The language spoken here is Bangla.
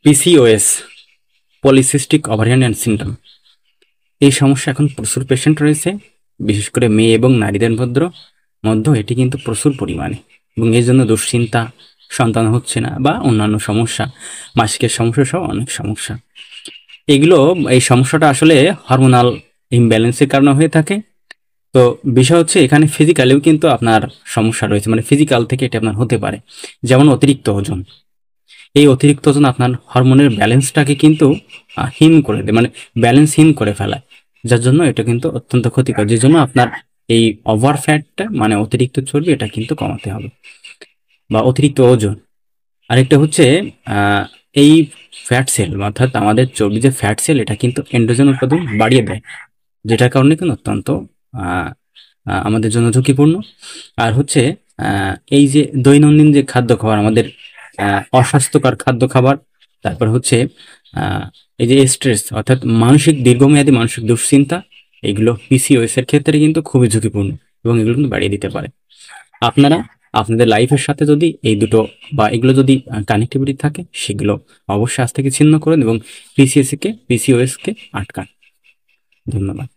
পিসিওএস, পলিসিস্টিক ওভারিয়ান সিন্ড্রোম, এই সমস্যা এখন প্রচুর পেশেন্ট রয়েছে, বিশেষ করে মেয়ে এবং নারীদের মধ্যে এটি কিন্তু প্রচুর পরিমাণে, এবং এর জন্য দুশ্চিন্তা, সন্তান হচ্ছে না বা অন্যান্য সমস্যা, মাসিকের সমস্যা সহ অনেক সমস্যা। এই সমস্যাটা আসলে হরমোনাল ইমব্যালেন্সের কারণে হয়ে থাকে। তো বিষয় হচ্ছে এখানে ফিজিক্যালিও কিন্তু আপনার সমস্যা রয়েছে, মানে ফিজিক্যাল থেকে এটা আপনার হতে পারে, যেমন অতিরিক্ত ওজন। এই অতিরিক্ত ওজন আপনার হরমোনের ব্যালেন্সটাকে কিন্তু হীন করে দেয়, মানে ব্যালেন্সহীন করে ফেলায়, যার জন্য এটা কিন্তু অত্যন্ত ক্ষতিকর। যে জন্য আপনার এই ওভার ফ্যাটটা, মানে অতিরিক্ত চর্বি, এটা কিন্তু কমাতে হবে, বা অতিরিক্ত ওজন। আরেকটা হচ্ছে আহ, এই ফ্যাট সেল, অর্থাৎ আমাদের চর্বি যে ফ্যাট সেল, এটা কিন্তু এন্ড্রোজেন উৎপাদন বাড়িয়ে দেয়, যেটার কারণে কিন্তু অত্যন্ত আহ, আমাদের জন্য ঝুঁকিপূর্ণ। আর হচ্ছে এই যে দৈনন্দিন যে খাদ্য খাবার, আমাদের অস্বাস্থ্যকর খাদ্য খাবার, তারপর হচ্ছে আহ, এই যে স্ট্রেস, অর্থাৎ দীর্ঘমেয়াদী মানসিক দুশ্চিন্তা, এগুলো পিসিওএস এর ক্ষেত্রে কিন্তু খুবই ঝুঁকিপূর্ণ, এবং এগুলো কিন্তু বাড়িয়ে দিতে পারে। আপনারা আপনাদের লাইফের সাথে যদি এই দুটো বা এগুলো যদি কানেক্টিভিটি থাকে, সেগুলো অবশ্যই আজ থেকে ছিন্ন করুন এবং পিসিওএস কে আটকান। ধন্যবাদ।